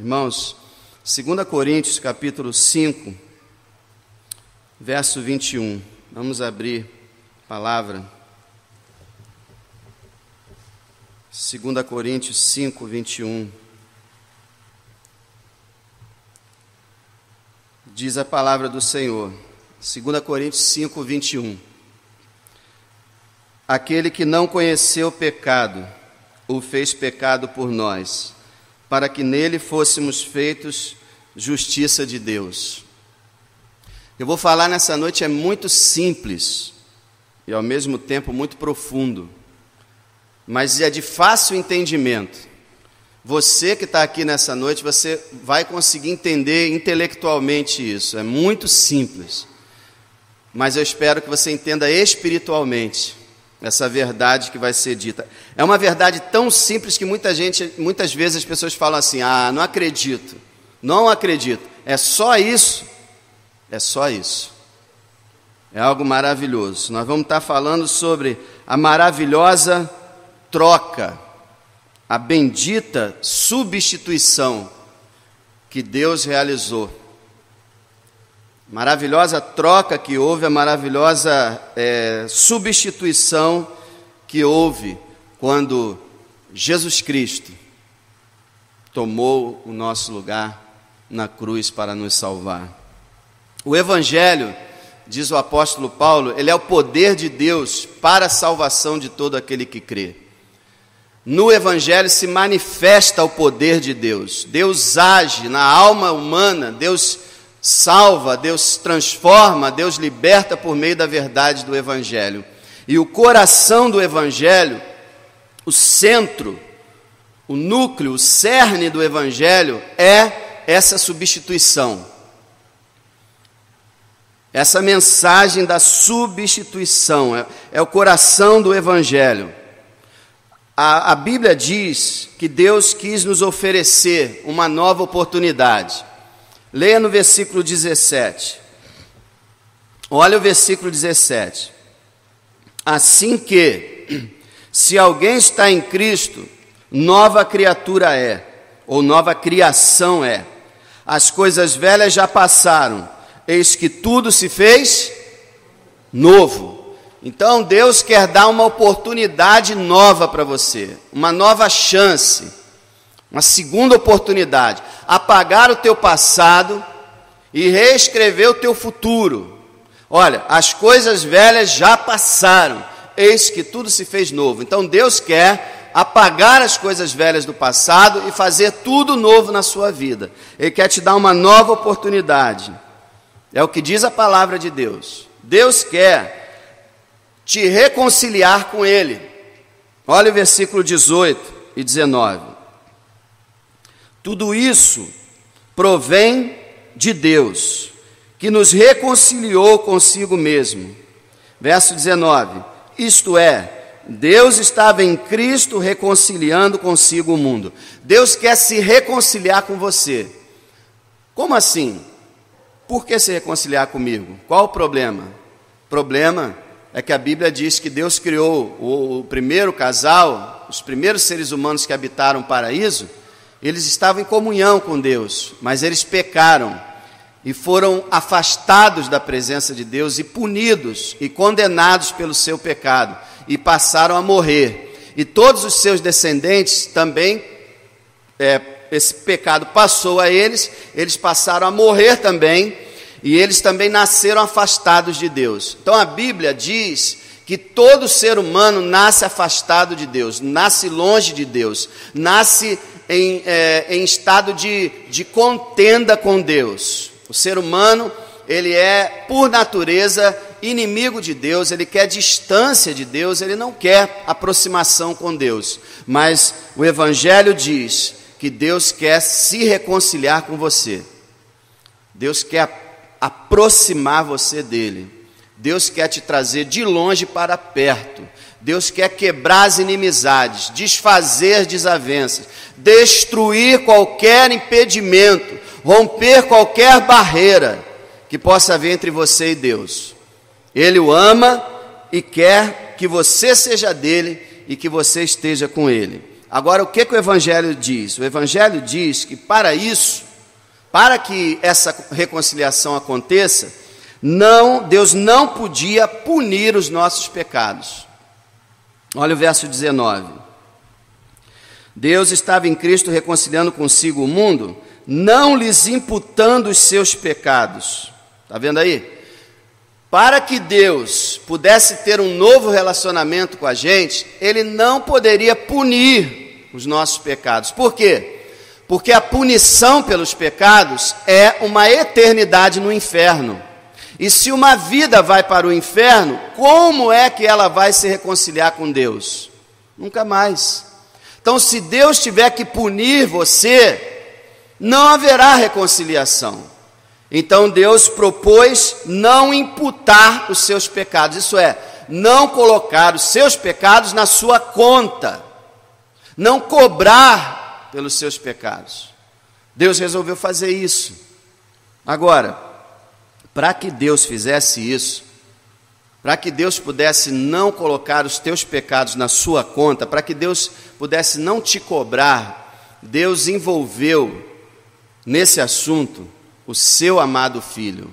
Irmãos, 2 Coríntios, capítulo 5, verso 21. Vamos abrir a palavra. 2 Coríntios 5, 21. Diz a palavra do Senhor. 2 Coríntios 5, 21. Aquele que não conheceu o pecado, o fez pecado por nós, para que nele fôssemos feitos justiça de Deus. Eu vou falar nessa noite, é muito simples e ao mesmo tempo muito profundo, mas é de fácil entendimento. Você que está aqui nessa noite, você vai conseguir entender intelectualmente isso, é muito simples, mas eu espero que você entenda espiritualmente essa verdade que vai ser dita. É uma verdade tão simples que muitas vezes as pessoas falam assim: não acredito, não acredito. É só isso? É só isso. É algo maravilhoso. Nós vamos estar falando sobre a maravilhosa troca, a bendita substituição que Deus realizou. Maravilhosa troca que houve, a maravilhosa substituição que houve quando Jesus Cristo tomou o nosso lugar na cruz para nos salvar. O Evangelho, diz o apóstolo Paulo, ele é o poder de Deus para a salvação de todo aquele que crê. No Evangelho se manifesta o poder de Deus. Deus age na alma humana, Deus salva, Deus transforma, Deus liberta por meio da verdade do Evangelho. E o coração do Evangelho, o centro, o núcleo, o cerne do Evangelho é essa substituição. Essa mensagem da substituição é o coração do Evangelho. A Bíblia diz que Deus quis nos oferecer uma nova oportunidade. Leia no versículo 17. Olha o versículo 17. Assim que, se alguém está em Cristo, nova criatura é, ou nova criação é. As coisas velhas já passaram, eis que tudo se fez novo. Então Deus quer dar uma oportunidade nova para você, uma nova chance. Uma segunda oportunidade, apagar o teu passado e reescrever o teu futuro. Olha, as coisas velhas já passaram, eis que tudo se fez novo. Então Deus quer apagar as coisas velhas do passado e fazer tudo novo na sua vida. Ele quer te dar uma nova oportunidade. É o que diz a palavra de Deus. Deus quer te reconciliar com Ele. Olha o versículo 18 e 19. Tudo isso provém de Deus, que nos reconciliou consigo mesmo. Verso 19, isto é, Deus estava em Cristo reconciliando consigo o mundo. Deus quer se reconciliar com você. Como assim? Por que se reconciliar comigo? Qual o problema? O problema é que a Bíblia diz que Deus criou o primeiro casal, os primeiros seres humanos que habitaram o paraíso. Eles estavam em comunhão com Deus, mas eles pecaram e foram afastados da presença de Deus e punidos e condenados pelo seu pecado e passaram a morrer. E todos os seus descendentes também, esse pecado passou a eles passaram a morrer também e eles também nasceram afastados de Deus. Então a Bíblia diz que todo ser humano nasce afastado de Deus, nasce longe de Deus, nasce em estado de contenda com Deus. O ser humano, ele é, por natureza, inimigo de Deus, ele quer distância de Deus, ele não quer aproximação com Deus. Mas o Evangelho diz que Deus quer se reconciliar com você. Deus quer aproximar você dele. Deus quer te trazer de longe para perto. Deus quer quebrar as inimizades, desfazer desavenças, destruir qualquer impedimento, romper qualquer barreira que possa haver entre você e Deus. Ele o ama e quer que você seja dele e que você esteja com ele. Agora, o que o Evangelho diz? O Evangelho diz que para isso, para que essa reconciliação aconteça, Deus não podia punir os nossos pecados. Olha o verso 19. Deus estava em Cristo reconciliando consigo o mundo, não lhes imputando os seus pecados. Está vendo aí? Para que Deus pudesse ter um novo relacionamento com a gente, Ele não poderia punir os nossos pecados. Por quê? Porque a punição pelos pecados é uma eternidade no inferno. E se uma vida vai para o inferno, como é que ela vai se reconciliar com Deus? Nunca mais. Então, se Deus tiver que punir você, não haverá reconciliação. Então, Deus propôs não imputar os seus pecados, isso é, não colocar os seus pecados na sua conta, não cobrar pelos seus pecados. Deus resolveu fazer isso. Agora, para que Deus fizesse isso, para que Deus pudesse não colocar os teus pecados na sua conta, para que Deus pudesse não te cobrar, Deus envolveu nesse assunto o seu amado Filho.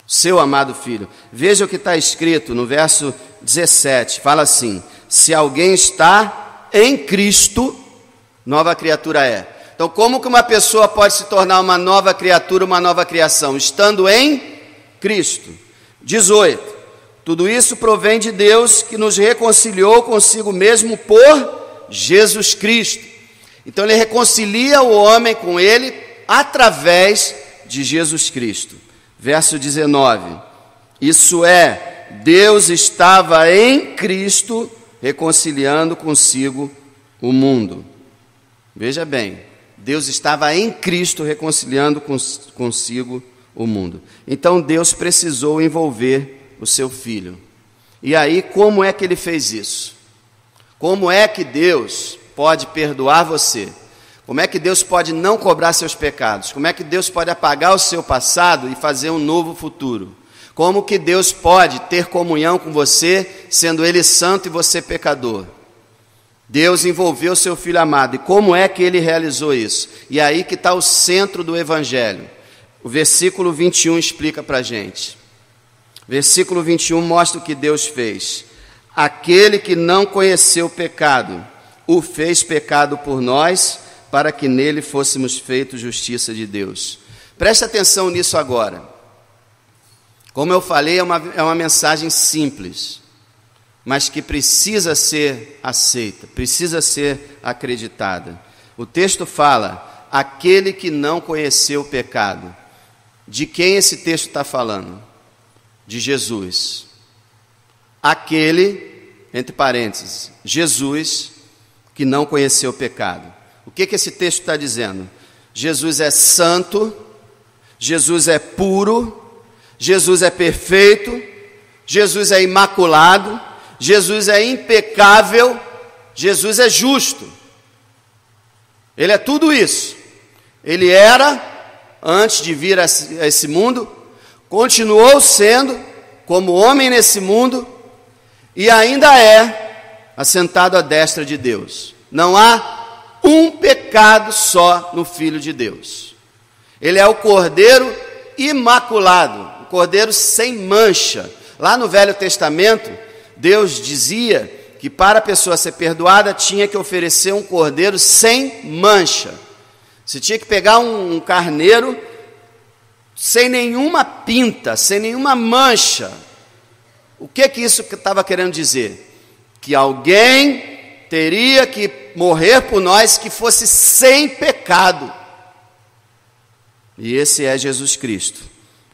O seu amado Filho. Veja o que está escrito no verso 17, fala assim: se alguém está em Cristo, nova criatura é. Então, como que uma pessoa pode se tornar uma nova criatura, uma nova criação? Estando em Cristo. 18. Tudo isso provém de Deus, que nos reconciliou consigo mesmo por Jesus Cristo. Então, Ele reconcilia o homem com Ele através de Jesus Cristo. Verso 19. Isso é, Deus estava em Cristo reconciliando consigo o mundo. Veja bem, Deus estava em Cristo reconciliando consigo o mundo. Então Deus precisou envolver o seu Filho. E aí, como é que Ele fez isso? Como é que Deus pode perdoar você? Como é que Deus pode não cobrar seus pecados? Como é que Deus pode apagar o seu passado e fazer um novo futuro? Como que Deus pode ter comunhão com você, sendo Ele santo e você pecador? Deus envolveu seu Filho amado. E como é que Ele realizou isso? E aí que está o centro do Evangelho. O versículo 21 explica para a gente. Versículo 21 mostra o que Deus fez. Aquele que não conheceu o pecado, o fez pecado por nós, para que nele fôssemos feitos justiça de Deus. Preste atenção nisso agora. Como eu falei, é uma mensagem simples, mas que precisa ser aceita, precisa ser acreditada. O texto fala, aquele que não conheceu o pecado. De quem esse texto está falando? De Jesus. Aquele, entre parênteses, Jesus, que não conheceu o pecado. O que esse texto está dizendo? Jesus é santo, Jesus é puro, Jesus é perfeito, Jesus é imaculado, Jesus é impecável, Jesus é justo. Ele é tudo isso. Ele era, antes de vir a esse mundo, continuou sendo como homem nesse mundo e ainda é assentado à destra de Deus. Não há um pecado só no Filho de Deus. Ele é o Cordeiro imaculado, o Cordeiro sem mancha. Lá no Velho Testamento, Deus dizia que para a pessoa ser perdoada tinha que oferecer um cordeiro sem mancha. Você tinha que pegar um carneiro sem nenhuma pinta, sem nenhuma mancha. O que isso estava querendo dizer? Que alguém teria que morrer por nós que fosse sem pecado. E esse é Jesus Cristo.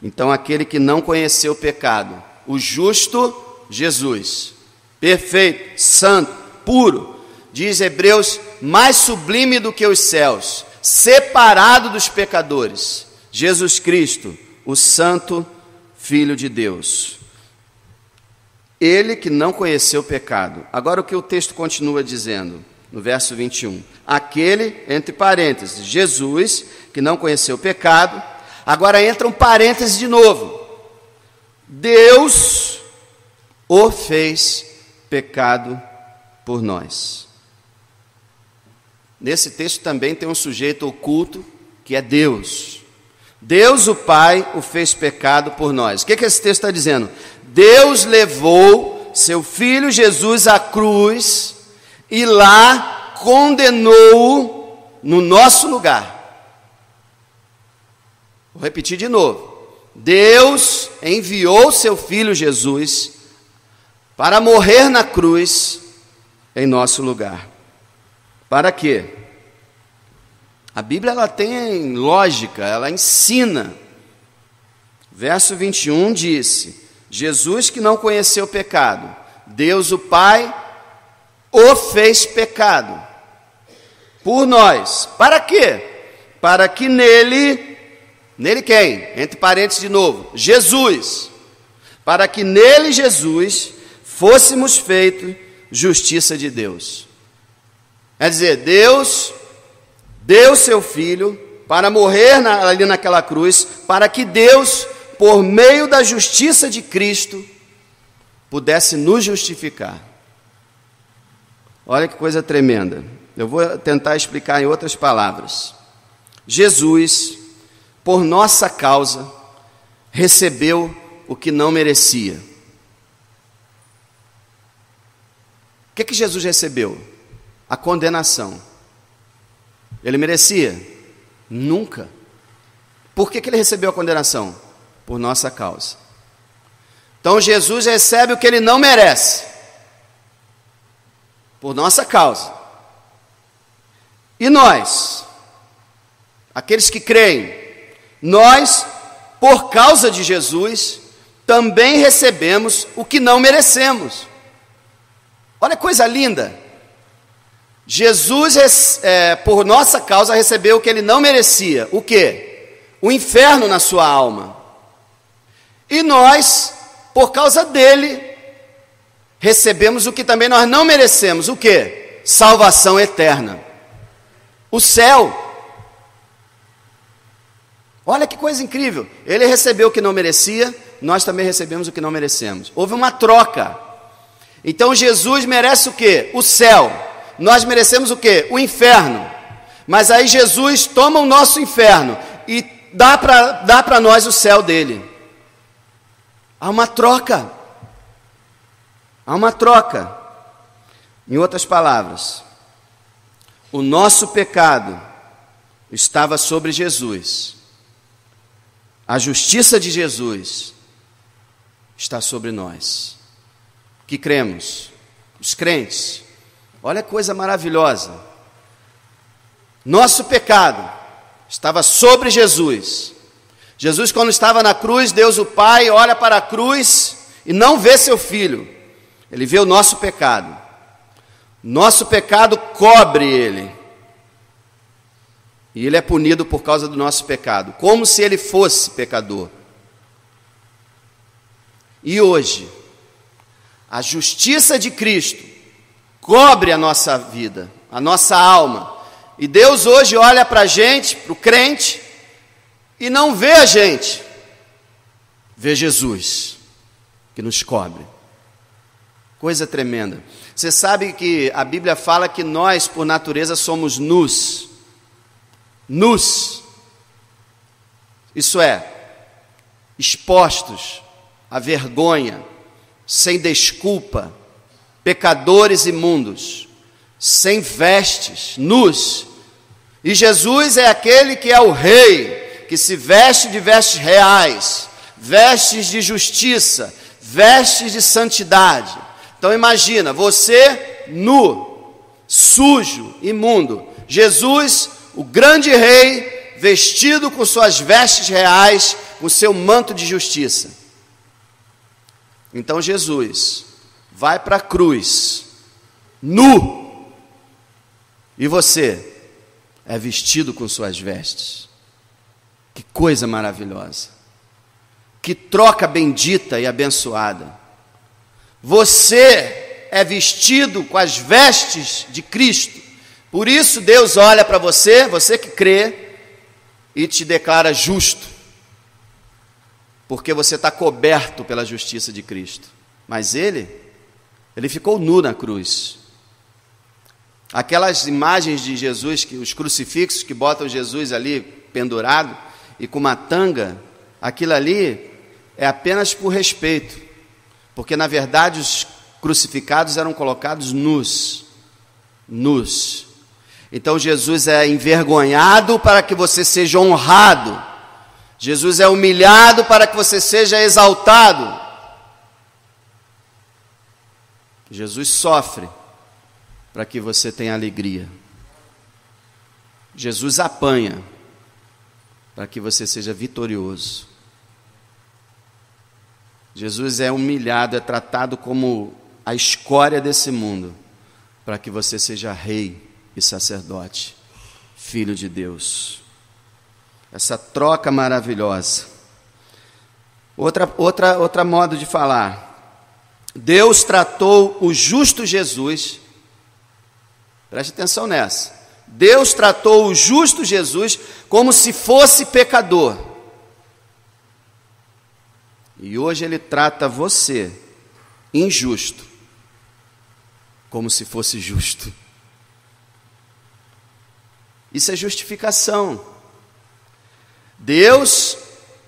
Então, aquele que não conheceu o pecado, o justo Jesus, perfeito, santo, puro, diz Hebreus, mais sublime do que os céus, separado dos pecadores, Jesus Cristo, o santo Filho de Deus. Ele que não conheceu o pecado. Agora o que o texto continua dizendo, no verso 21. Aquele, entre parênteses, Jesus, que não conheceu o pecado. Agora entra um parênteses de novo. Deus o fez pecado por nós. nesse texto também tem um sujeito oculto, que é Deus. Deus, o Pai, o fez pecado por nós. O que esse texto está dizendo? Deus levou seu Filho Jesus à cruz e lá condenou-o no nosso lugar. Vou repetir de novo. Deus enviou seu Filho Jesus para morrer na cruz em nosso lugar. Para quê? A Bíblia ela tem lógica, ela ensina. Verso 21 disse: Jesus que não conheceu pecado, Deus o Pai o fez pecado por nós. Para quê? Para que nele quem? Entre parênteses de novo, Jesus. Para que nele, Jesus, fôssemos feitos justiça de Deus. Quer dizer, Deus deu seu Filho para morrer ali naquela cruz, para que Deus, por meio da justiça de Cristo, pudesse nos justificar. Olha que coisa tremenda. Eu vou tentar explicar em outras palavras. Jesus, por nossa causa, recebeu o que não merecia. O que Jesus recebeu? A condenação. Ele merecia? Nunca. Por que ele recebeu a condenação? Por nossa causa. Então Jesus recebe o que ele não merece, por nossa causa. E nós, aqueles que creem, nós, por causa de Jesus, também recebemos o que não merecemos. Olha que coisa linda. Jesus, por nossa causa, recebeu o que ele não merecia. O quê? O inferno na sua alma. E nós, por causa dele, recebemos o que também nós não merecemos. O quê? Salvação eterna. O céu. Olha que coisa incrível. Ele recebeu o que não merecia, nós também recebemos o que não merecemos. Houve uma troca. Então Jesus merece o quê? O céu. Nós merecemos o quê? O inferno. Mas aí Jesus toma o nosso inferno e dá para nós o céu dele. Há uma troca. Há uma troca. Em outras palavras, o nosso pecado estava sobre Jesus. A justiça de Jesus está sobre nós, que cremos, os crentes. Olha que coisa maravilhosa. Nosso pecado estava sobre Jesus. Jesus, quando estava na cruz, Deus o Pai olha para a cruz e não vê seu Filho. Ele vê o nosso pecado. Nosso pecado cobre ele. E ele é punido por causa do nosso pecado, como se ele fosse pecador. E hoje, a justiça de Cristo cobre a nossa vida, a nossa alma. E Deus hoje olha para a gente, para o crente, e não vê a gente, vê Jesus, que nos cobre. Coisa tremenda. Você sabe que a Bíblia fala que nós, por natureza, somos nus. Nus. Isso é, expostos à vergonha, sem desculpa, pecadores imundos, sem vestes, nus. E Jesus é aquele que é o rei, que se veste de vestes reais, vestes de justiça, vestes de santidade. Então imagina, você nu, sujo, imundo. Jesus, o grande rei, vestido com suas vestes reais, com seu manto de justiça. Então Jesus vai para a cruz, nu, e você é vestido com suas vestes. Que coisa maravilhosa, que troca bendita e abençoada. Você é vestido com as vestes de Cristo. Por isso Deus olha para você, você que crê, e te declara justo, porque você está coberto pela justiça de Cristo. Mas ele ficou nu na cruz. Aquelas imagens de Jesus, os crucifixos que botam Jesus ali pendurado e com uma tanga, aquilo ali é apenas por respeito, porque na verdade os crucificados eram colocados nus. Então Jesus é envergonhado para que você seja honrado. Jesus é humilhado para que você seja exaltado. Jesus sofre para que você tenha alegria. Jesus apanha para que você seja vitorioso. Jesus é humilhado, é tratado como a escória desse mundo, para que você seja rei e sacerdote, filho de Deus. Essa troca maravilhosa. Outra modo de falar. Deus tratou o justo Jesus, preste atenção nessa. Deus tratou o justo Jesus como se fosse pecador. E hoje Ele trata você, injusto, como se fosse justo. Isso é justificação. Deus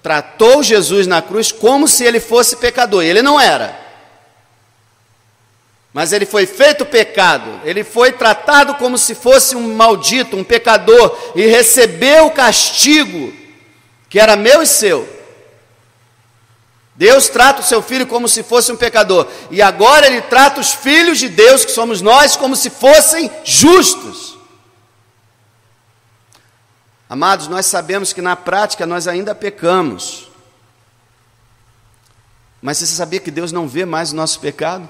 tratou Jesus na cruz como se Ele fosse pecador. Ele não era. Mas Ele foi feito pecado. Ele foi tratado como se fosse um maldito, um pecador, e recebeu o castigo que era meu e seu. Deus trata o seu filho como se fosse um pecador. E agora Ele trata os filhos de Deus, que somos nós, como se fossem justos. Amados, nós sabemos que na prática nós ainda pecamos. Mas você sabia que Deus não vê mais o nosso pecado?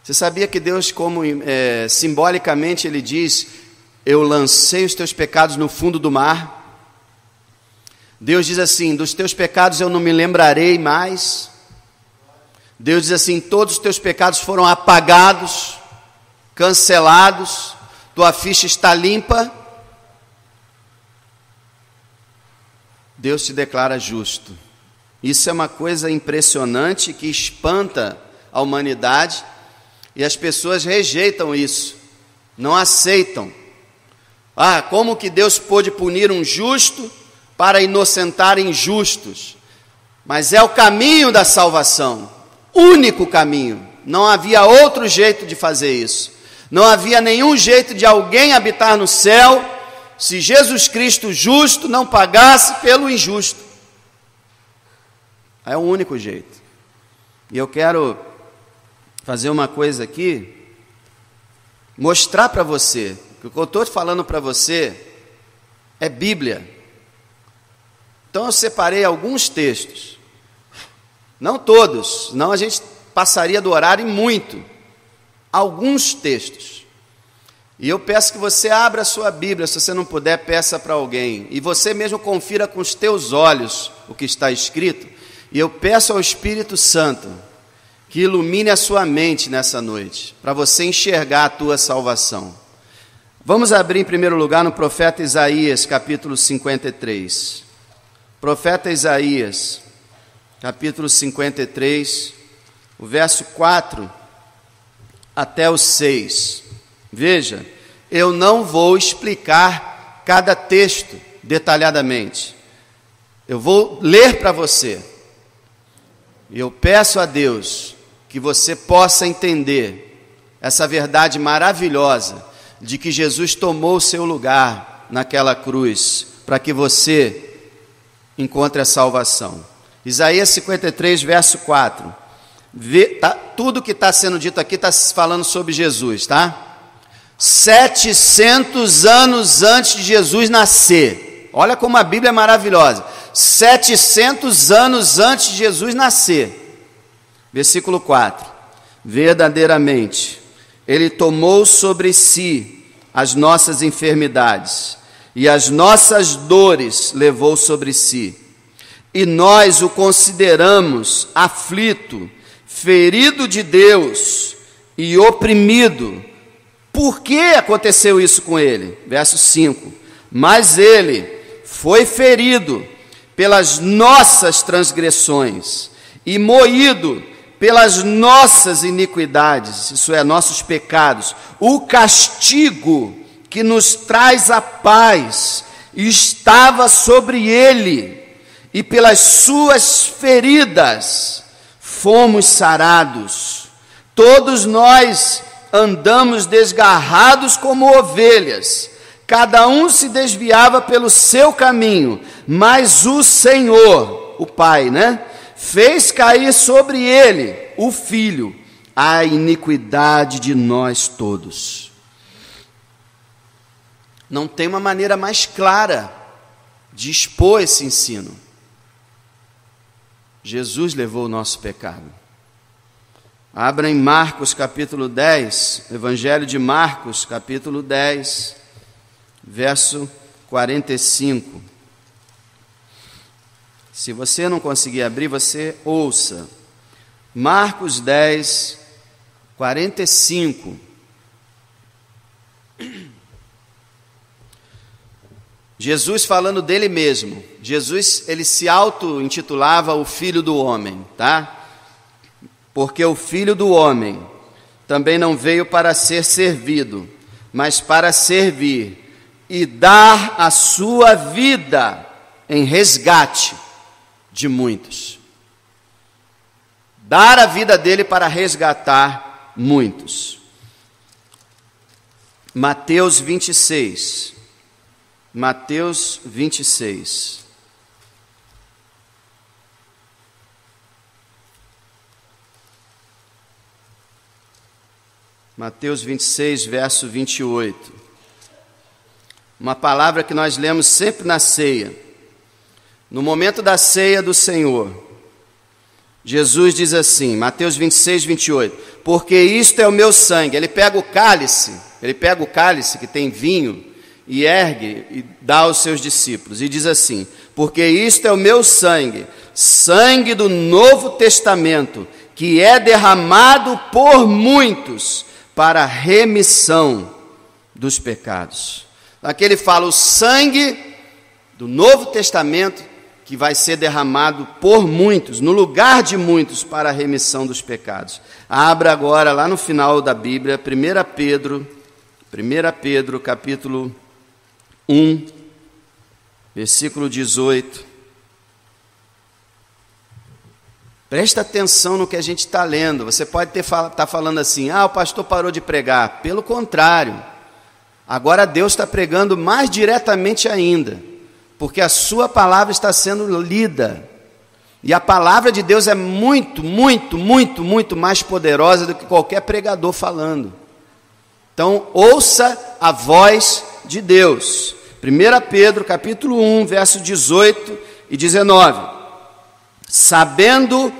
Você sabia que Deus, como simbolicamente Ele diz, eu lancei os teus pecados no fundo do mar? Deus diz assim, dos teus pecados eu não me lembrarei mais. Deus diz assim, todos os teus pecados foram apagados, cancelados, tua ficha está limpa. Deus te declara justo. Isso é uma coisa impressionante que espanta a humanidade e as pessoas rejeitam isso, não aceitam. Como que Deus pôde punir um justo para inocentar injustos? Mas é o caminho da salvação, único caminho. Não havia outro jeito de fazer isso. Não havia nenhum jeito de alguém habitar no céu se Jesus Cristo justo não pagasse pelo injusto. É o único jeito. E eu quero fazer uma coisa aqui, mostrar para você, que o que eu estou falando para você é Bíblia. Então eu separei alguns textos, não todos, senão a gente passaria do horário muito. Alguns textos. E eu peço que você abra a sua Bíblia, se você não puder, peça para alguém. E você mesmo confira com os teus olhos o que está escrito. E eu peço ao Espírito Santo que ilumine a sua mente nessa noite, para você enxergar a tua salvação. Vamos abrir em primeiro lugar no profeta Isaías, capítulo 53. Profeta Isaías, capítulo 53, o verso 4 até o 6. Veja, eu não vou explicar cada texto detalhadamente. Eu vou ler para você. E eu peço a Deus que você possa entender essa verdade maravilhosa de que Jesus tomou o seu lugar naquela cruz, para que você encontre a salvação. Isaías 53, verso 4. Tudo que está sendo dito aqui está falando sobre Jesus, tá? 700 anos antes de Jesus nascer. Olha como a Bíblia é maravilhosa. 700 anos antes de Jesus nascer. Versículo 4. Verdadeiramente, Ele tomou sobre si as nossas enfermidades e as nossas dores levou sobre si. E nós o consideramos aflito, ferido de Deus e oprimido. Por que aconteceu isso com ele? Verso 5. Mas ele foi ferido pelas nossas transgressões e moído pelas nossas iniquidades, isso é, nossos pecados, o castigo que nos traz a paz estava sobre ele, e pelas suas feridas fomos sarados. Todos nós andamos desgarrados como ovelhas, cada um se desviava pelo seu caminho, mas o Senhor, o Pai, fez cair sobre ele, o Filho, a iniquidade de nós todos. Não tem uma maneira mais clara de expor esse ensino. Jesus levou o nosso pecado. Abra em Marcos capítulo 10, Evangelho de Marcos capítulo 10, verso 45. Se você não conseguir abrir, você ouça. Marcos 10, 45. Jesus falando dele mesmo. Jesus, ele se auto-intitulava o Filho do Homem, tá? Porque o Filho do Homem também não veio para ser servido, mas para servir e dar a sua vida em resgate de muitos. Dar a vida dele para resgatar muitos. Mateus 26. Mateus 26. Mateus 26, verso 28. Uma palavra que nós lemos sempre na ceia. No momento da ceia do Senhor, Jesus diz assim, Mateus 26, 28, porque isto é o meu sangue. Ele pega o cálice que tem vinho, e ergue e dá aos seus discípulos, e diz assim, porque isto é o meu sangue, sangue do Novo Testamento, que é derramado por muitos, para a remissão dos pecados. Aqui ele fala o sangue do Novo Testamento, que vai ser derramado por muitos, no lugar de muitos, para a remissão dos pecados. Abra agora, lá no final da Bíblia, 1 Pedro, capítulo 1, versículo 18. Presta atenção no que a gente está lendo. Você pode estar falando assim, o pastor parou de pregar. Pelo contrário, agora Deus está pregando mais diretamente ainda, porque a sua palavra está sendo lida. E a palavra de Deus é muito, muito, muito, muito mais poderosa do que qualquer pregador falando. Então, ouça a voz de Deus. 1 Pedro, capítulo 1, verso 18 e 19. Sabendo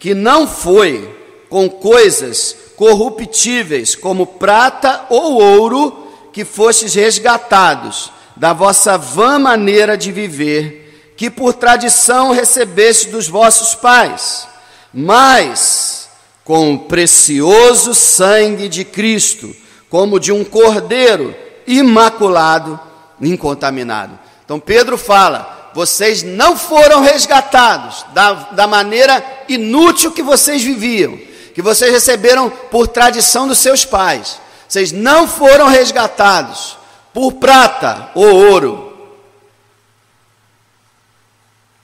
que não foi com coisas corruptíveis, como prata ou ouro, que fostes resgatados da vossa vã maneira de viver, que por tradição recebeste dos vossos pais, mas com o precioso sangue de Cristo, como de um cordeiro imaculado, incontaminado. Então Pedro fala, vocês não foram resgatados da maneira inútil que vocês viviam, que vocês receberam por tradição dos seus pais. Vocês não foram resgatados por prata ou ouro,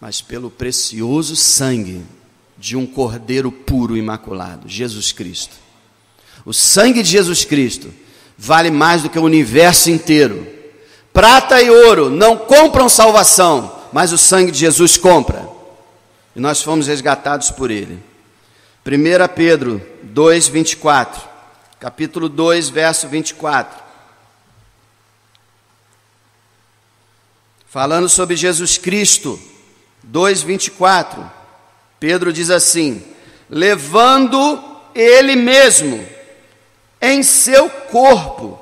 mas pelo precioso sangue de um cordeiro puro e imaculado, Jesus Cristo. O sangue de Jesus Cristo vale mais do que o universo inteiro. Prata e ouro não compram salvação, mas o sangue de Jesus compra. E nós fomos resgatados por ele. 1 Pedro 2, 24. Capítulo 2, verso 24. Falando sobre Jesus Cristo, 2, 24. Pedro diz assim, levando ele mesmo em seu corpo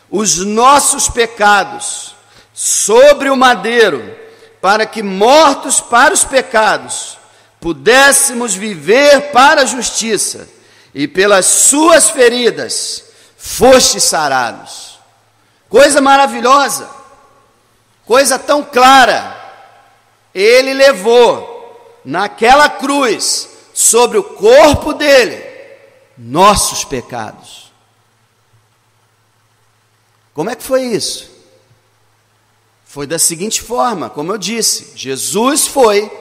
os nossos pecados sobre o madeiro, para que, mortos para os pecados, pudéssemos viver para a justiça, e pelas suas feridas fostes sarados. Coisa maravilhosa, coisa tão clara. Ele levou naquela cruz sobre o corpo dele nossos pecados. Como é que foi isso? Foi da seguinte forma, como eu disse, Jesus foi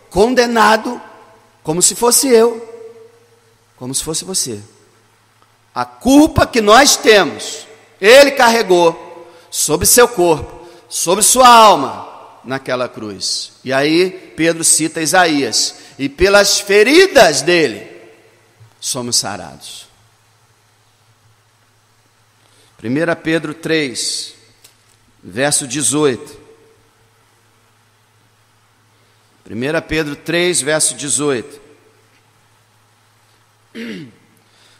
condenado como se fosse eu, como se fosse você. A culpa que nós temos, ele carregou sobre seu corpo, sobre sua alma, naquela cruz. E aí Pedro cita Isaías: e pelas feridas dele somos sarados. 1 Pedro 3, verso 18. 1 Pedro 3, verso 18.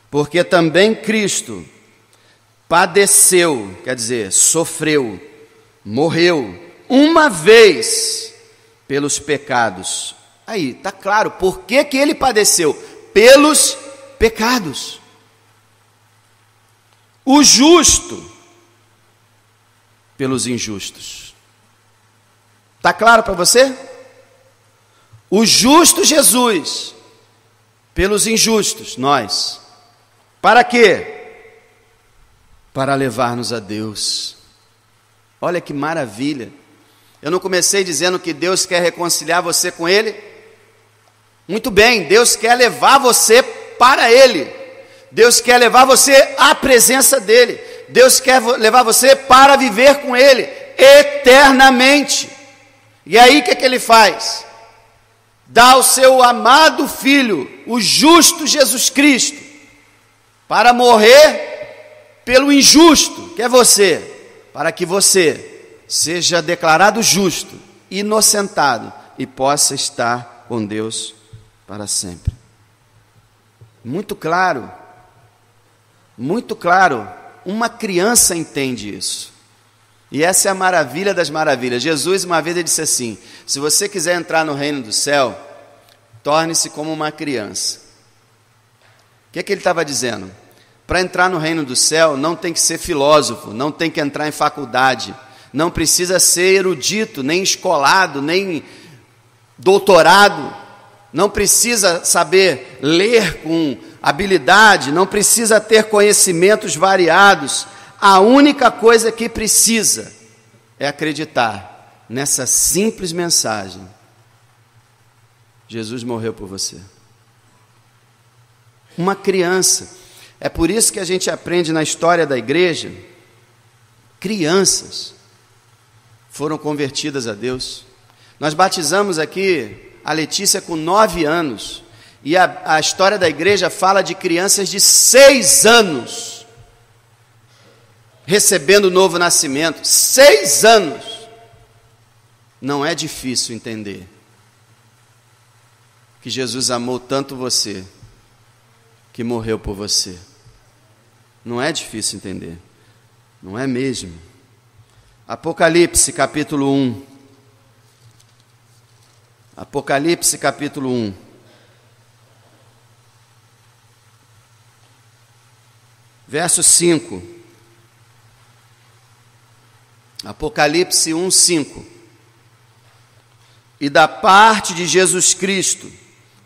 Porque também Cristo padeceu, quer dizer, sofreu, morreu uma vez pelos pecados. Aí, está claro, por que ele padeceu? Pelos pecados. O justo pelos injustos. Está claro para você? O justo Jesus pelos injustos, nós. Para quê? Para levar-nos a Deus. Olha que maravilha. Eu não comecei dizendo que Deus quer reconciliar você com Ele? Muito bem, Deus quer levar você para Ele. Deus quer levar você à presença dEle. Deus quer levar você para viver com Ele eternamente. E aí o que Ele faz? Dá o seu amado Filho, o justo Jesus Cristo, para morrer pelo injusto, que é você, para que você seja declarado justo, inocentado e possa estar com Deus para sempre. Muito claro, uma criança entende isso. E essa é a maravilha das maravilhas. Jesus uma vez ele disse assim: se você quiser entrar no reino do céu, torne-se como uma criança. O que ele estava dizendo? Para entrar no reino do céu não tem que ser filósofo, não tem que entrar em faculdade, não precisa ser erudito, nem escolado, nem doutorado, não precisa saber ler com habilidade, não precisa ter conhecimentos variados. A única coisa que precisa é acreditar nessa simples mensagem: Jesus morreu por você. Uma criança. É por isso que a gente aprende na história da igreja, crianças foram convertidas a Deus. Nós batizamos aqui a Letícia com 9 anos, e a história da igreja fala de crianças de 6 anos, recebendo o novo nascimento. 6 anos. Não é difícil entender que Jesus amou tanto você, que morreu por você. Não é difícil entender, não é mesmo? Apocalipse capítulo 1. Apocalipse capítulo 1. Verso 5. Apocalipse 1, 5. E da parte de Jesus Cristo,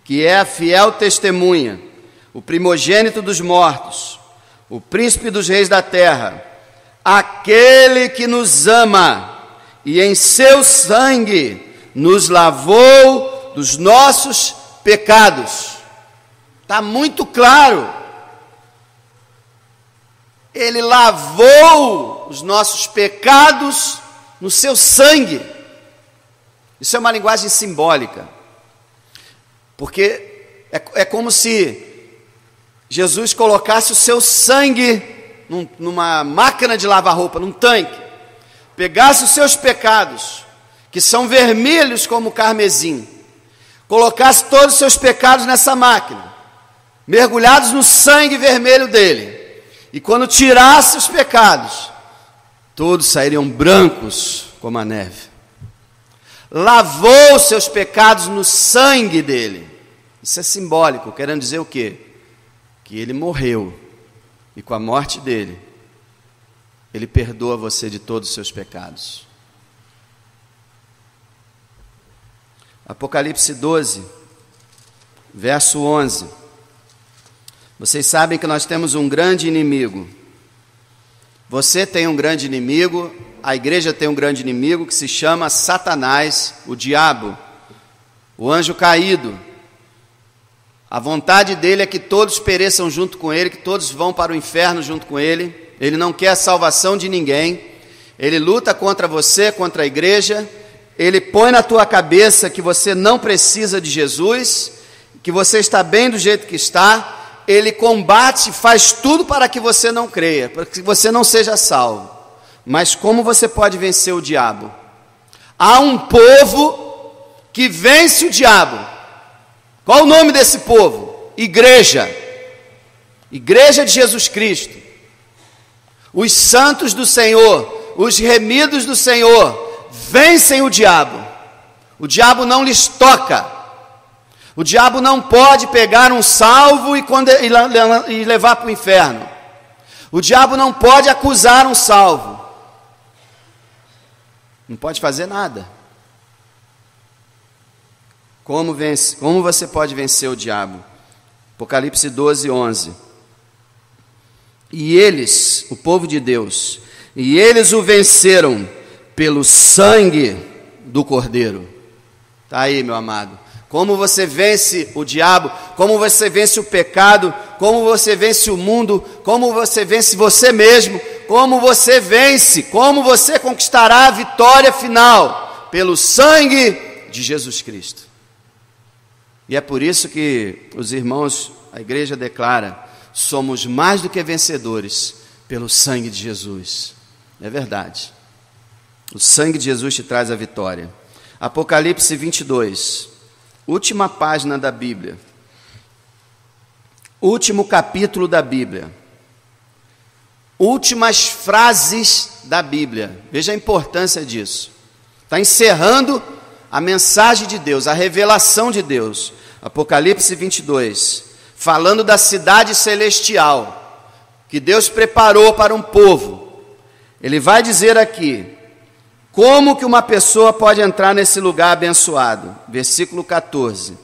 que é a fiel testemunha, o primogênito dos mortos, o príncipe dos reis da terra, aquele que nos ama e em seu sangue nos lavou dos nossos pecados. Está muito claro. Ele lavou os nossos pecados no seu sangue. Isso é uma linguagem simbólica, porque é como se Jesus colocasse o seu sangue numa máquina de lavar roupa, num tanque, pegasse os seus pecados, que são vermelhos como carmesim, colocasse todos os seus pecados nessa máquina, mergulhados no sangue vermelho dele, e quando tirasse os pecados, todos sairiam brancos como a neve. Lavou seus pecados no sangue dele. Isso é simbólico, querendo dizer o quê? Que ele morreu, e com a morte dele, ele perdoa você de todos os seus pecados. Apocalipse 12, verso 11. Vocês sabem que nós temos um grande inimigo. Você tem um grande inimigo, a igreja tem um grande inimigo que se chama Satanás, o diabo, o anjo caído. A vontade dele é que todos pereçam junto com ele, que todos vão para o inferno junto com ele. Ele não quer a salvação de ninguém. Ele luta contra você, contra a igreja. Ele põe na tua cabeça que você não precisa de Jesus, que você está bem do jeito que está. Ele combate, faz tudo para que você não creia, para que você não seja salvo. Mas como você pode vencer o diabo? Há um povo que vence o diabo. Qual o nome desse povo? Igreja. Igreja de Jesus Cristo. Os santos do Senhor, os remidos do Senhor, vencem o diabo. O diabo não lhes toca. O diabo não pode pegar um salvo e levar para o inferno. O diabo não pode acusar um salvo. Não pode fazer nada. Como você pode vencer o diabo? Apocalipse 12, 11. E eles, o povo de Deus, e eles o venceram pelo sangue do Cordeiro. Está aí, meu amado. Como você vence o diabo, como você vence o pecado, como você vence o mundo, como você vence você mesmo, como você conquistará a vitória final, pelo sangue de Jesus Cristo. E é por isso que os irmãos, a igreja declara, somos mais do que vencedores pelo sangue de Jesus. É verdade. O sangue de Jesus te traz a vitória. Apocalipse 22, última página da Bíblia. Último capítulo da Bíblia. Últimas frases da Bíblia. Veja a importância disso. Está encerrando a mensagem de Deus, a revelação de Deus. Apocalipse 22, falando da cidade celestial, que Deus preparou para um povo. Ele vai dizer aqui, como que uma pessoa pode entrar nesse lugar abençoado? Versículo 14,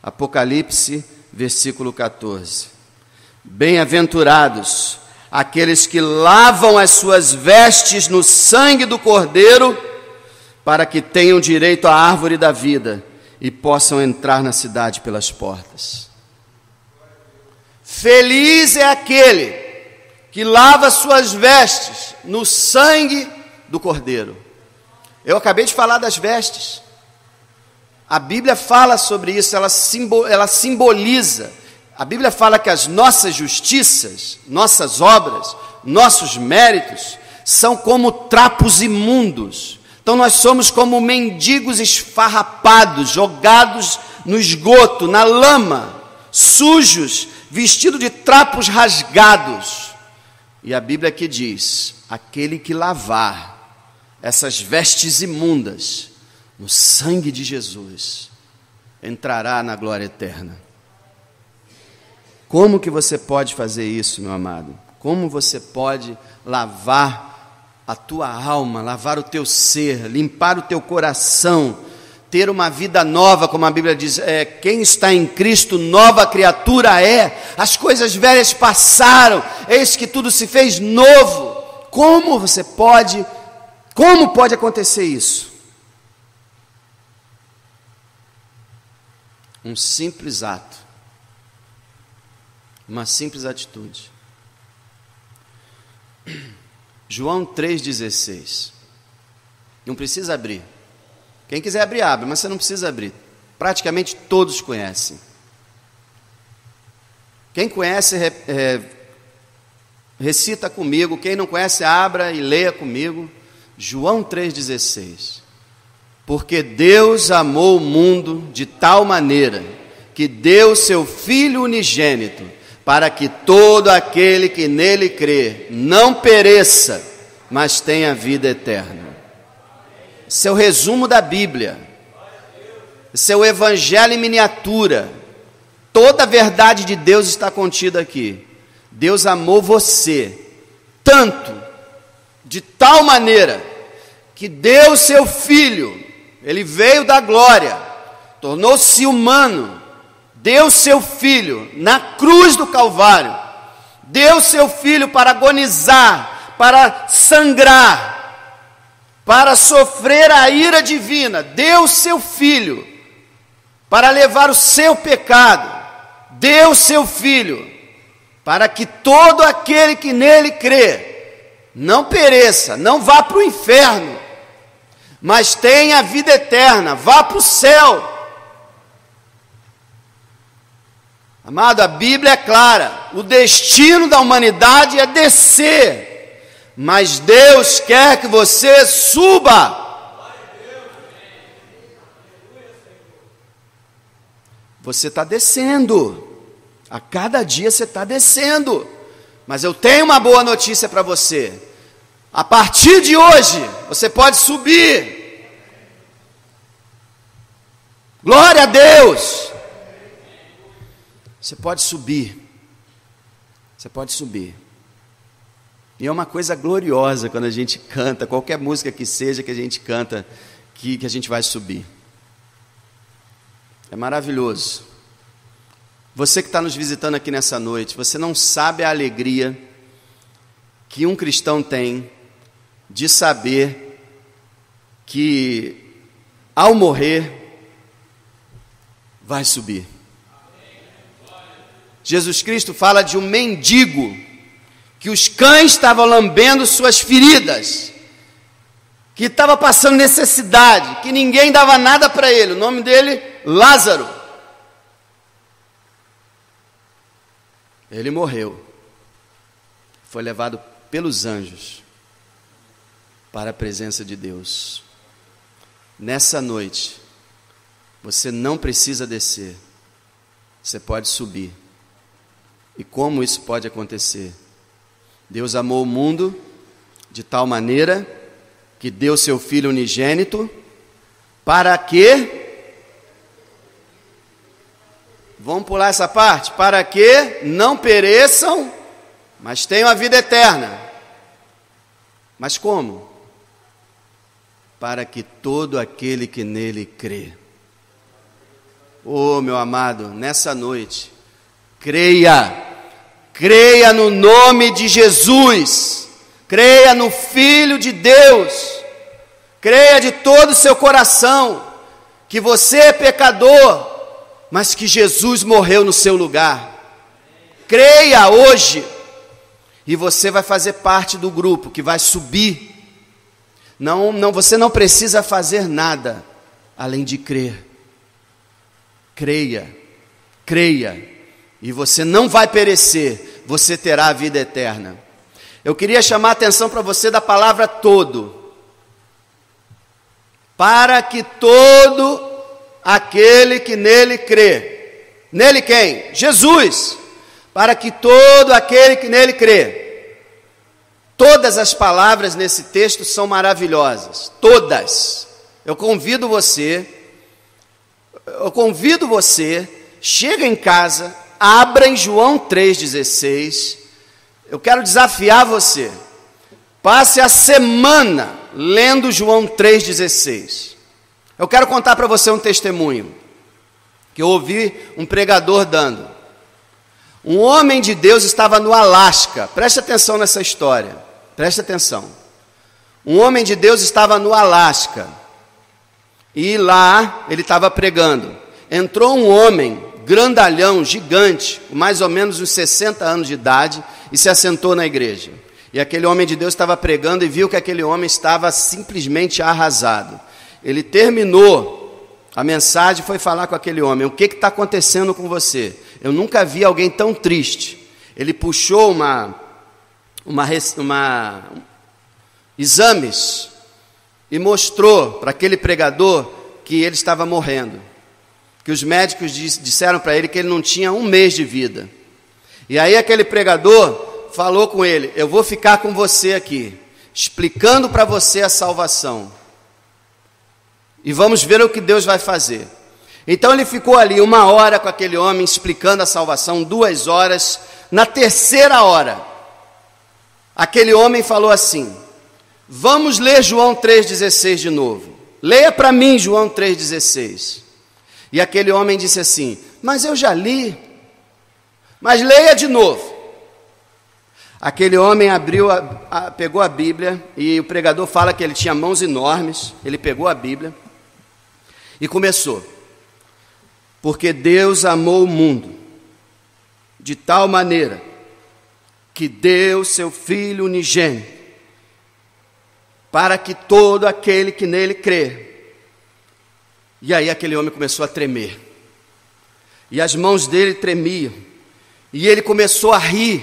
Apocalipse, versículo 14. Bem-aventurados aqueles que lavam as suas vestes no sangue do Cordeiro, para que tenham direito à árvore da vida e possam entrar na cidade pelas portas. Feliz é aquele que lava suas vestes no sangue do Cordeiro. Eu acabei de falar das vestes. A Bíblia fala sobre isso, ela simboliza. A Bíblia fala que as nossas justiças, nossas obras, nossos méritos, são como trapos imundos. Então nós somos como mendigos esfarrapados, jogados no esgoto, na lama, sujos, vestidos de trapos rasgados. E a Bíblia aqui diz, aquele que lavar essas vestes imundas no sangue de Jesus, entrará na glória eterna. Como que você pode fazer isso, meu amado? Como você pode lavar a tua alma, lavar o teu ser, limpar o teu coração, ter uma vida nova, como a Bíblia diz, quem está em Cristo, nova criatura é, as coisas velhas passaram, eis que tudo se fez novo. Como pode acontecer isso? Um simples ato, uma simples atitude. João 3,16. Não precisa abrir. Quem quiser abrir, abre, mas você não precisa abrir. Praticamente todos conhecem. Quem conhece, recita comigo. Quem não conhece, abra e leia comigo. João 3,16. Porque Deus amou o mundo de tal maneira que deu seu Filho unigênito, para que todo aquele que nele crê não pereça, mas tenha vida eterna. Esse é o resumo da Bíblia. Esse é o Evangelho em miniatura. Toda a verdade de Deus está contida aqui. Deus amou você tanto, de tal maneira, que deu seu Filho. Ele veio da glória, tornou-se humano, deu seu filho na cruz do Calvário, deu seu filho para agonizar, para sangrar, para sofrer a ira divina, deu seu filho para levar o seu pecado, deu seu filho para que todo aquele que nele crê não pereça, não vá para o inferno, mas tenha a vida eterna, vá para o céu. Amado, a Bíblia é clara, o destino da humanidade é descer, mas Deus quer que você suba. Você está descendo, a cada dia você está descendo, mas eu tenho uma boa notícia para você: a partir de hoje, você pode subir. Glória a Deus! Você pode subir. Você pode subir. E é uma coisa gloriosa quando a gente canta, qualquer música que seja que a gente canta, que a gente vai subir. É maravilhoso. Você que está nos visitando aqui nessa noite, você não sabe a alegria que um cristão tem de saber que, ao morrer, vai subir. Jesus Cristo fala de um mendigo, que os cães estavam lambendo suas feridas, que estava passando necessidade, que ninguém dava nada para ele. O nome dele, Lázaro. Ele morreu, foi levado pelos anjos para a presença de Deus. Nessa noite, você não precisa descer, você pode subir. E como isso pode acontecer? Deus amou o mundo de tal maneira que deu seu Filho unigênito, para que, vamos pular essa parte, para que não pereçam, mas tenham a vida eterna. Mas como? Para que todo aquele que nele crê. Oh, meu amado, nessa noite, creia no nome de Jesus, creia no Filho de Deus, creia de todo o seu coração, que você é pecador, mas que Jesus morreu no seu lugar. Creia hoje, e você vai fazer parte do grupo que vai subir. Você não precisa fazer nada, além de crer. Creia, e você não vai perecer, você terá a vida eterna. Eu queria chamar a atenção para você da palavra todo. Para que todo aquele que nele crê. Nele quem? Jesus. Para que todo aquele que nele crê. Todas as palavras nesse texto são maravilhosas. Todas. Eu convido você, chega em casa, abra em João 3,16. Eu quero desafiar você. Passe a semana lendo João 3,16. Eu quero contar para você um testemunho que eu ouvi um pregador dando. Um homem de Deus estava no Alasca. Preste atenção nessa história. Preste atenção. Um homem de Deus estava no Alasca. E lá ele estava pregando. Entrou um homem grandalhão, gigante, com mais ou menos uns 60 anos de idade, e se assentou na igreja. E aquele homem de Deus estava pregando e viu que aquele homem estava simplesmente arrasado. Ele terminou a mensagem e foi falar com aquele homem: o que está acontecendo com você? Eu nunca vi alguém tão triste. Ele puxou exames e mostrou para aquele pregador que ele estava morrendo, que os médicos disseram para ele que ele não tinha um mês de vida. E aí aquele pregador falou com ele: eu vou ficar com você aqui, explicando para você a salvação, e vamos ver o que Deus vai fazer. Então ele ficou ali 1 hora com aquele homem, explicando a salvação, 2 horas. Na terceira hora, aquele homem falou assim: vamos ler João 3,16 de novo. Leia para mim João 3,16. E aquele homem disse assim: mas eu já li. Mas leia de novo. Aquele homem pegou a Bíblia, e o pregador fala que ele tinha mãos enormes. Ele pegou a Bíblia e começou. Porque Deus amou o mundo de tal maneira que deu seu Filho unigênito, para que todo aquele que nele crê. E aí aquele homem começou a tremer, e as mãos dele tremiam, e ele começou a rir,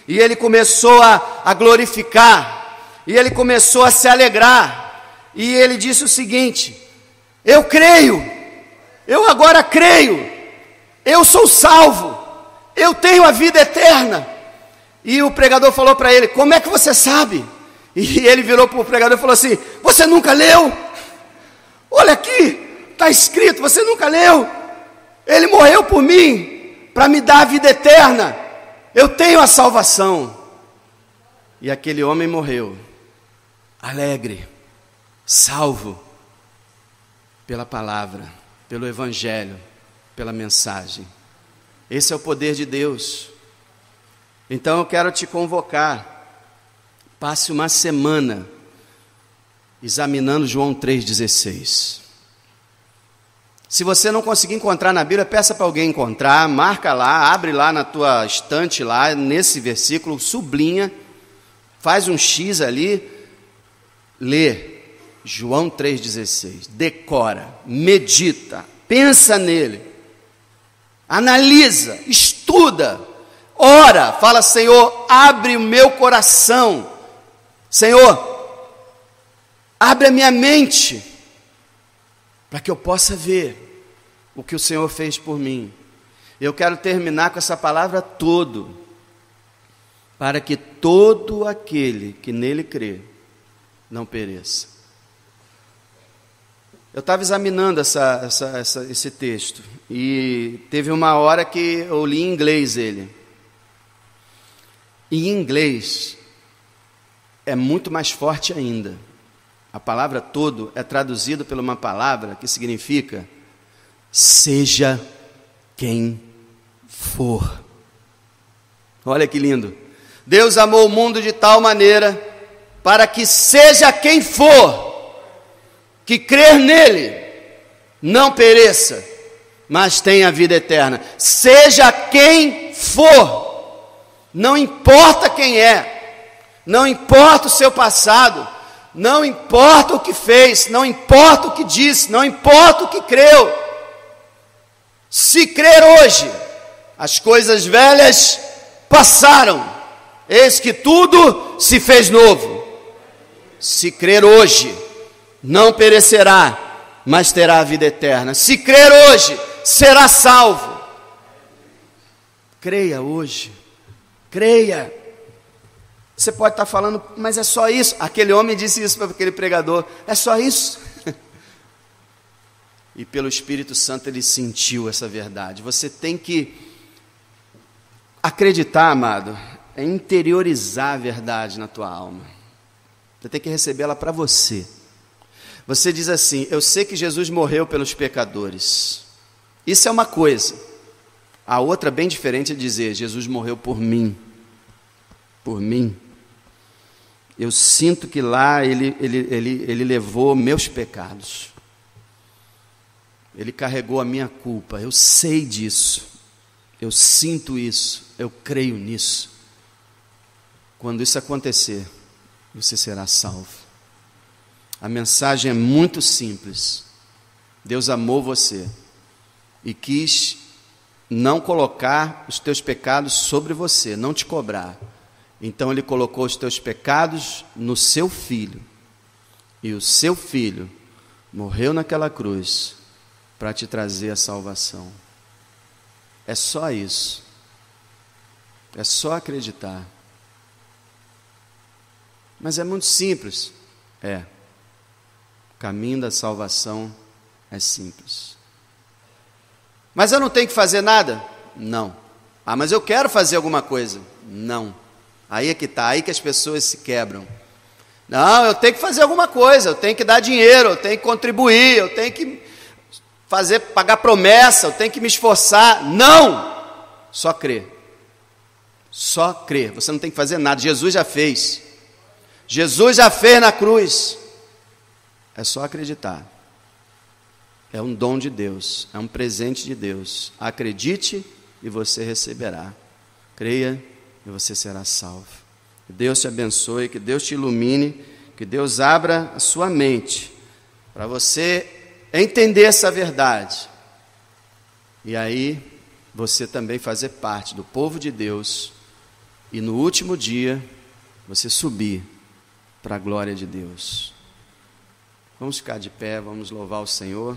e ele começou a glorificar, e ele começou a se alegrar, e ele disse o seguinte: eu creio, eu agora creio, eu sou salvo, eu tenho a vida eterna. E o pregador falou para ele: como é que você sabe? E ele virou para o pregador e falou assim: você nunca leu? Olha aqui, está escrito, você nunca leu? Ele morreu por mim, para me dar a vida eterna, eu tenho a salvação. E aquele homem morreu, alegre, salvo, pela palavra, pelo evangelho, pela mensagem. Esse é o poder de Deus. Então eu quero te convocar, passe uma semana examinando João 3,16. Se você não conseguir encontrar na Bíblia, peça para alguém encontrar, marca lá, abre lá na tua estante, lá nesse versículo, sublinha, faz um X ali, lê João 3,16, decora, medita, pensa nele, analisa, estuda, ora, fala: Senhor, abre o meu coração, Senhor, abre a minha mente, para que eu possa ver o que o Senhor fez por mim. Eu quero terminar com essa palavra todo, para que todo aquele que nele crê não pereça. Eu estava examinando esse texto, e teve uma hora que eu li em inglês ele. Em inglês é muito mais forte ainda. A palavra todo é traduzida por uma palavra que significa seja quem for. Olha que lindo. Deus amou o mundo de tal maneira para que seja quem for, que crer nele não pereça, mas tenha vida eterna. Seja quem for. Não importa quem é, não importa o seu passado, não importa o que fez, não importa o que disse, não importa o que creu. Se crer hoje, as coisas velhas passaram, eis que tudo se fez novo. Se crer hoje, não perecerá, mas terá a vida eterna. Se crer hoje, será salvo. Creia hoje. Creia. Você pode estar falando, mas é só isso. Aquele homem disse isso para aquele pregador: é só isso. E pelo Espírito Santo ele sentiu essa verdade. Você tem que acreditar, amado, é interiorizar a verdade na tua alma. Você tem que recebê-la para você. Você diz assim: eu sei que Jesus morreu pelos pecadores. Isso é uma coisa. A outra, bem diferente, é dizer: Jesus morreu por mim. Por mim. Eu sinto que lá ele levou meus pecados. Ele carregou a minha culpa. Eu sei disso. Eu sinto isso. Eu creio nisso. Quando isso acontecer, você será salvo. A mensagem é muito simples. Deus amou você e quis não colocar os teus pecados sobre você, não te cobrar. Então ele colocou os teus pecados no seu filho, e o seu filho morreu naquela cruz para te trazer a salvação. É só isso. É só acreditar. Mas é muito simples. É. O caminho da salvação é simples. Mas eu não tenho que fazer nada? Não. Ah, mas eu quero fazer alguma coisa? Não. Aí é que está, aí que as pessoas se quebram. Não, eu tenho que fazer alguma coisa, eu tenho que dar dinheiro, eu tenho que contribuir, eu tenho que... pagar promessa, eu tenho que me esforçar. Não! Só crer. Só crer. Você não tem que fazer nada. Jesus já fez. Jesus já fez na cruz. É só acreditar. É um dom de Deus. É um presente de Deus. Acredite e você receberá. Creia e você será salvo. Que Deus te abençoe, que Deus te ilumine, que Deus abra a sua mente para você entender essa verdade. E aí você também fazer parte do povo de Deus e no último dia você subir para a glória de Deus. Vamos ficar de pé, vamos louvar o Senhor.